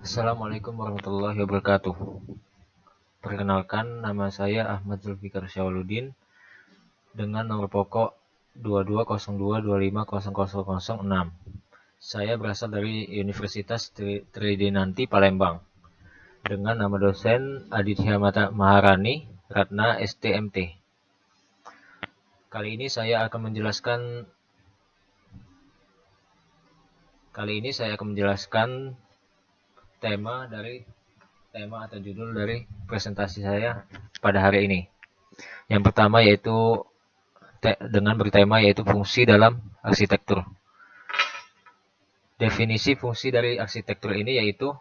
Assalamualaikum warahmatullahi wabarakatuh. Perkenalkan, nama saya Ahmad Zulfikar Syawaludin dengan nomor pokok 2202250006. Saya berasal dari Universitas Tridinanti Palembang dengan nama dosen Aditya Maharani Ratna STMT. Kali ini saya akan menjelaskan tema atau judul dari presentasi saya pada hari ini. Yang pertama yaitu dengan bertema yaitu fungsi dalam arsitektur. Definisi fungsi dari arsitektur ini yaitu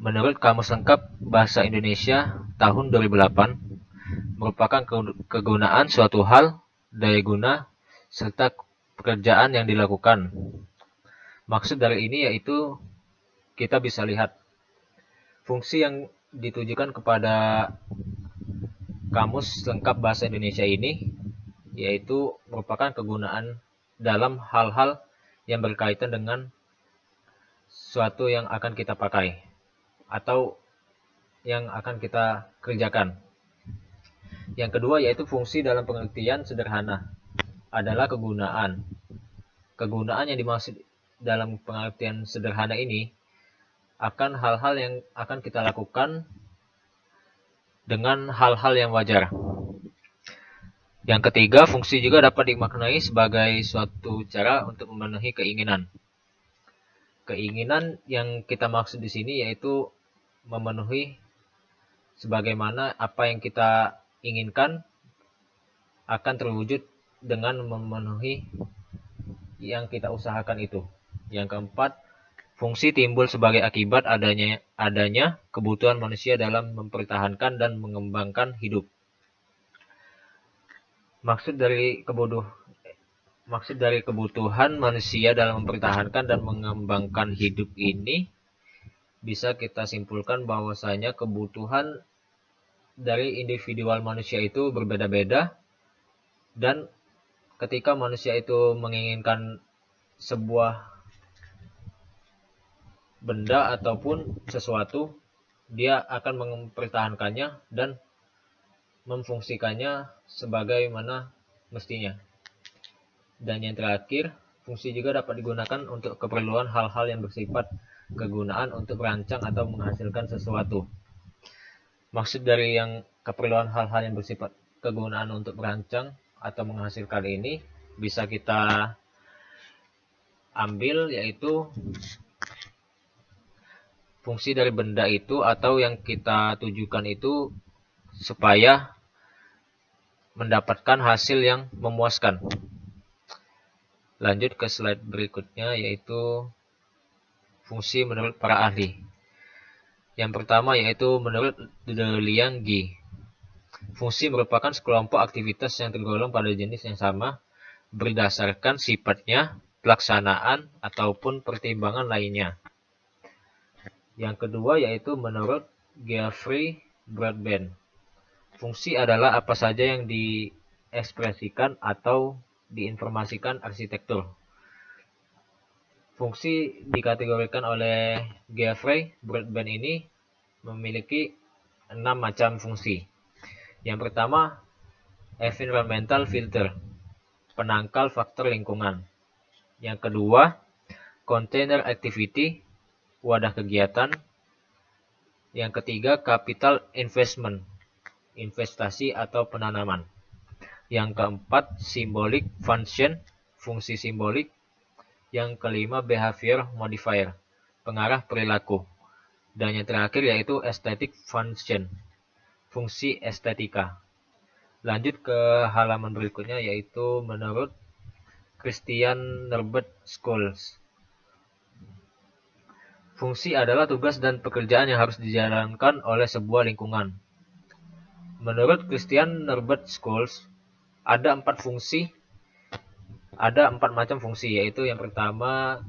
menurut Kamus Lengkap Bahasa Indonesia tahun 2008 merupakan kegunaan suatu hal, daya guna, serta pekerjaan yang dilakukan. Maksud dari ini yaitu kita bisa lihat fungsi yang ditujukan kepada Kamus Lengkap Bahasa Indonesia ini yaitu merupakan kegunaan dalam hal-hal yang berkaitan dengan suatu yang akan kita pakai atau yang akan kita kerjakan. Yang kedua yaitu fungsi dalam pengertian sederhana adalah kegunaan. Kegunaan yang dimaksud dalam pengertian sederhana ini akan hal-hal yang akan kita lakukan dengan hal-hal yang wajar. Yang ketiga, fungsi juga dapat dimaknai sebagai suatu cara untuk memenuhi keinginan. Keinginan yang kita maksud di sini yaitu memenuhi sebagaimana apa yang kita inginkan akan terwujud dengan memenuhi yang kita usahakan itu. Yang keempat, fungsi timbul sebagai akibat adanya kebutuhan manusia dalam mempertahankan dan mengembangkan hidup. Maksud dari kebutuhan manusia dalam mempertahankan dan mengembangkan hidup ini bisa kita simpulkan bahwasanya kebutuhan dari individual manusia itu berbeda-beda, dan ketika manusia itu menginginkan sebuah benda ataupun sesuatu, dia akan mempertahankannya dan memfungsikannya sebagaimana mestinya. Dan yang terakhir, fungsi juga dapat digunakan untuk keperluan hal-hal yang bersifat kegunaan untuk merancang atau menghasilkan sesuatu. Maksud dari yang keperluan hal-hal yang bersifat kegunaan untuk merancang atau menghasilkan ini bisa kita ambil yaitu fungsi dari benda itu atau yang kita tujukan itu supaya mendapatkan hasil yang memuaskan. Lanjut ke slide berikutnya yaitu fungsi menurut para ahli. Yang pertama yaitu menurut Liang Gi. Fungsi merupakan sekelompok aktivitas yang tergolong pada jenis yang sama berdasarkan sifatnya, pelaksanaan, ataupun pertimbangan lainnya. Yang kedua yaitu menurut Geoffrey Broadbent. Fungsi adalah apa saja yang diekspresikan atau diinformasikan arsitektur. Fungsi dikategorikan oleh Geoffrey Broadbent ini memiliki 6 macam fungsi. Yang pertama, environmental filter, penangkal faktor lingkungan. Yang kedua, container activity, wadah kegiatan. Yang ketiga, capital investment, investasi atau penanaman. Yang keempat, symbolic function, fungsi simbolik. Yang kelima, behavior modifier, pengarah perilaku. Dan yang terakhir yaitu aesthetic function, fungsi estetika. Lanjut ke halaman berikutnya yaitu menurut Christian Norbert Schulz. Fungsi adalah tugas dan pekerjaan yang harus dijalankan oleh sebuah lingkungan. Menurut Christian Norbert Schulz, ada 4 macam fungsi, yaitu yang pertama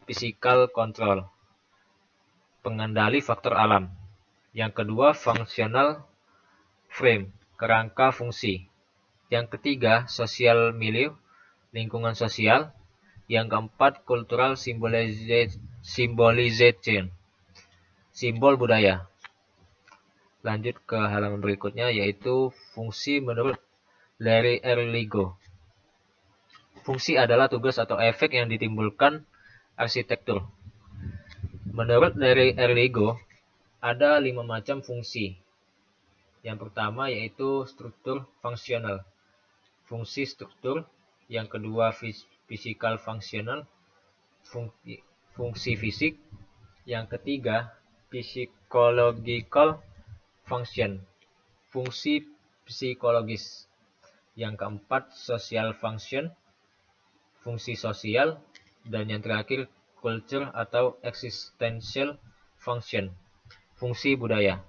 physical control, pengendali faktor alam. Yang kedua functional frame, kerangka fungsi. Yang ketiga social milieu, lingkungan sosial. Yang keempat cultural symbolization, simbol budaya. Lanjut ke halaman berikutnya, yaitu fungsi menurut Larry Erligo. Fungsi adalah tugas atau efek yang ditimbulkan arsitektur. Menurut Larry Erligo, ada 5 macam fungsi. Yang pertama yaitu struktur fungsional, fungsi struktur. Yang kedua physical functional, fungsi fisik. Yang ketiga psychological function, fungsi psikologis. Yang keempat social function, fungsi sosial. Dan yang terakhir culture atau existential function, fungsi budaya.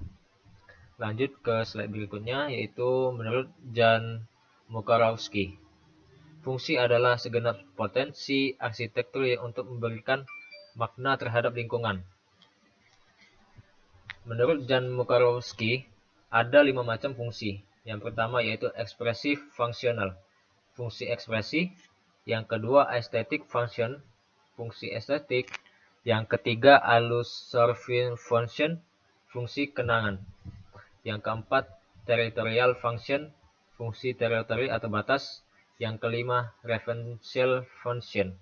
Lanjut ke slide berikutnya, yaitu menurut Jan Mukarowski, fungsi adalah segenap potensi arsitektur yang untuk memberikan makna terhadap lingkungan. Menurut Jan Mukarowski, ada 5 macam fungsi. Yang pertama yaitu ekspresif fungsional, fungsi ekspresi. Yang kedua aesthetic function, fungsi estetik. Yang ketiga allusive function, fungsi kenangan. Yang keempat territorial function, fungsi teritori atau batas. Yang kelima referential function,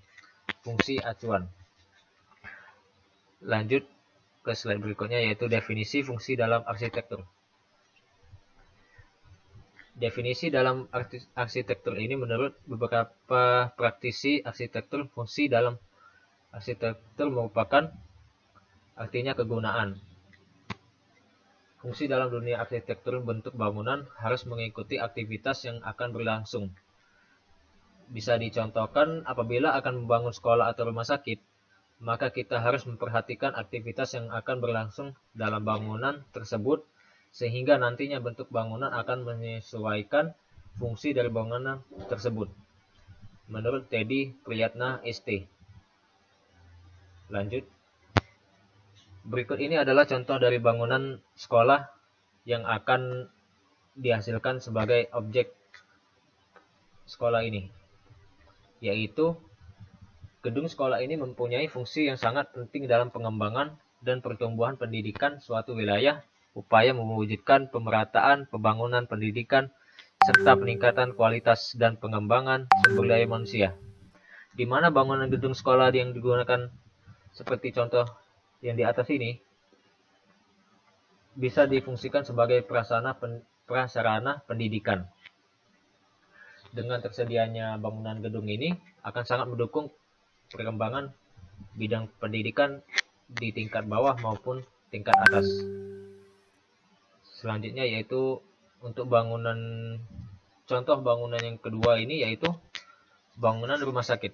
fungsi acuan. Lanjut ke slide berikutnya, yaitu definisi fungsi dalam arsitektur. Definisi dalam arsitektur ini menurut beberapa praktisi arsitektur, fungsi dalam arsitektur merupakan artinya kegunaan. Fungsi dalam dunia arsitektur bentuk bangunan harus mengikuti aktivitas yang akan berlangsung. Bisa dicontohkan apabila akan membangun sekolah atau rumah sakit, maka kita harus memperhatikan aktivitas yang akan berlangsung dalam bangunan tersebut, sehingga nantinya bentuk bangunan akan menyesuaikan fungsi dari bangunan tersebut. Menurut Teddy Priyatna ST. Lanjut. Berikut ini adalah contoh dari bangunan sekolah yang akan dihasilkan sebagai objek sekolah ini. Yaitu gedung sekolah ini mempunyai fungsi yang sangat penting dalam pengembangan dan pertumbuhan pendidikan suatu wilayah, upaya mewujudkan pemerataan pembangunan pendidikan, serta peningkatan kualitas dan pengembangan sumber daya manusia. Di mana bangunan gedung sekolah yang digunakan seperti contoh yang di atas ini bisa difungsikan sebagai prasarana pendidikan. Dengan tersedianya bangunan gedung ini akan sangat mendukung perkembangan bidang pendidikan di tingkat bawah maupun tingkat atas. Selanjutnya yaitu untuk contoh bangunan yang kedua ini yaitu bangunan rumah sakit.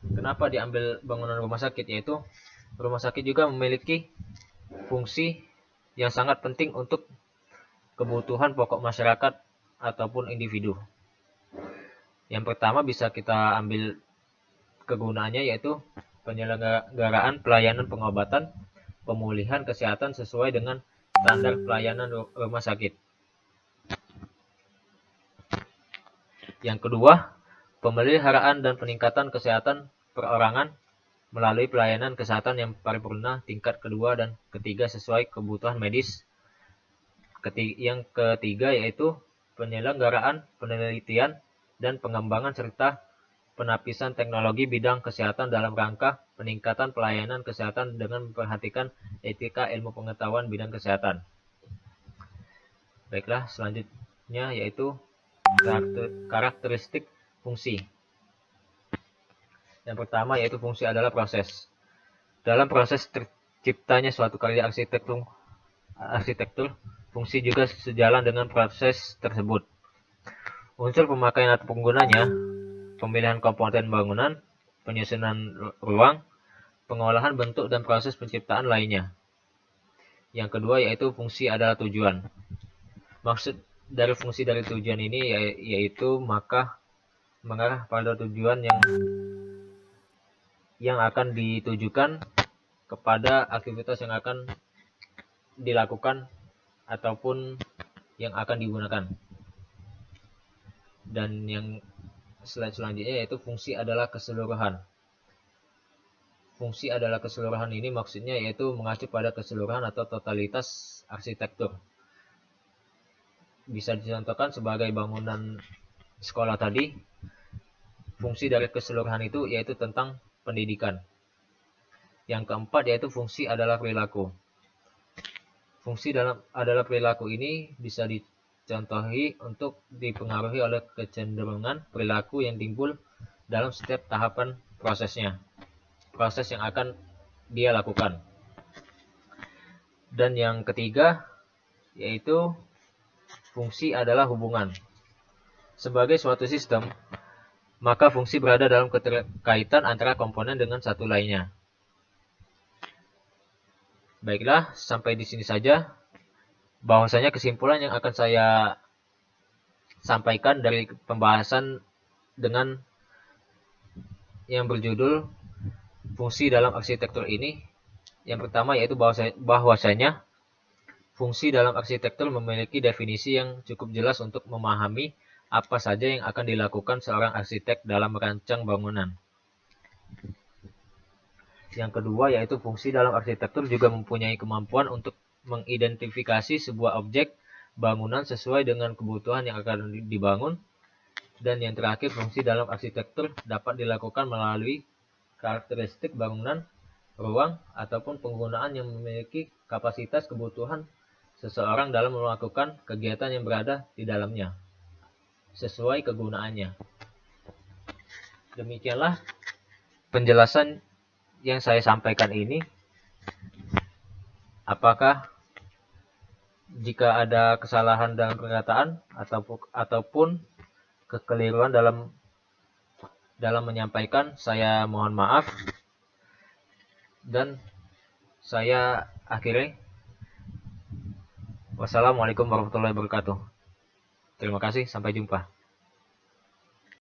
Kenapa diambil bangunan rumah sakit? Yaitu rumah sakit juga memiliki fungsi yang sangat penting untuk kebutuhan pokok masyarakat ataupun individu. Yang pertama bisa kita ambil kegunaannya yaitu penyelenggaraan pelayanan pengobatan, pemulihan kesehatan sesuai dengan standar pelayanan rumah sakit. Yang kedua, pemeliharaan dan peningkatan kesehatan perorangan melalui pelayanan kesehatan yang paripurna tingkat kedua dan ketiga sesuai kebutuhan medis. Yang ketiga yaitu penyelenggaraan penelitian dan pengembangan serta penapisan teknologi bidang kesehatan dalam rangka peningkatan pelayanan kesehatan dengan memperhatikan etika ilmu pengetahuan bidang kesehatan. Baiklah, selanjutnya yaitu karakteristik fungsi. Yang pertama yaitu fungsi adalah proses. Dalam proses terciptanya suatu karya arsitektur, fungsi juga sejalan dengan proses tersebut. Unsur pemakaian atau penggunanya, pemilihan komponen bangunan, penyusunan ruang, pengolahan bentuk dan proses penciptaan lainnya. Yang kedua yaitu fungsi adalah tujuan. Maksud dari fungsi dari tujuan ini yaitu maka mengarah pada tujuan yang akan ditujukan kepada aktivitas yang akan dilakukan ataupun yang akan digunakan. Dan yang slide selanjutnya yaitu fungsi adalah keseluruhan. fungsi adalah keseluruhan ini maksudnya yaitu mengacu pada keseluruhan atau totalitas arsitektur. Bisa dicontohkan sebagai bangunan sekolah tadi, fungsi dari keseluruhan itu yaitu tentang pendidikan. Yang keempat yaitu fungsi adalah perilaku. Fungsi adalah perilaku ini bisa dicontohi untuk dipengaruhi oleh kecenderungan perilaku yang timbul dalam setiap tahapan prosesnya. Proses yang akan dia lakukan. Dan yang ketiga yaitu fungsi adalah hubungan. Sebagai suatu sistem, maka fungsi berada dalam keterkaitan antara komponen dengan satu lainnya. Baiklah, sampai di sini saja. Bahwasanya kesimpulan yang akan saya sampaikan dari pembahasan dengan yang berjudul fungsi dalam arsitektur ini, yang pertama yaitu bahwasanya fungsi dalam arsitektur memiliki definisi yang cukup jelas untuk memahami apa saja yang akan dilakukan seorang arsitek dalam merancang bangunan. Yang kedua yaitu fungsi dalam arsitektur juga mempunyai kemampuan untuk mengidentifikasi sebuah objek bangunan sesuai dengan kebutuhan yang akan dibangun. Dan yang terakhir, fungsi dalam arsitektur dapat dilakukan melalui karakteristik bangunan, ruang, ataupun penggunaan yang memiliki kapasitas kebutuhan seseorang dalam melakukan kegiatan yang berada di dalamnya, sesuai kegunaannya. Demikianlah penjelasan yang saya sampaikan ini. Apakah jika ada kesalahan dalam perkataan ataupun kekeliruan dalam menyampaikan, saya mohon maaf. Dan saya akhiri. Wassalamualaikum warahmatullahi wabarakatuh. Terima kasih, sampai jumpa.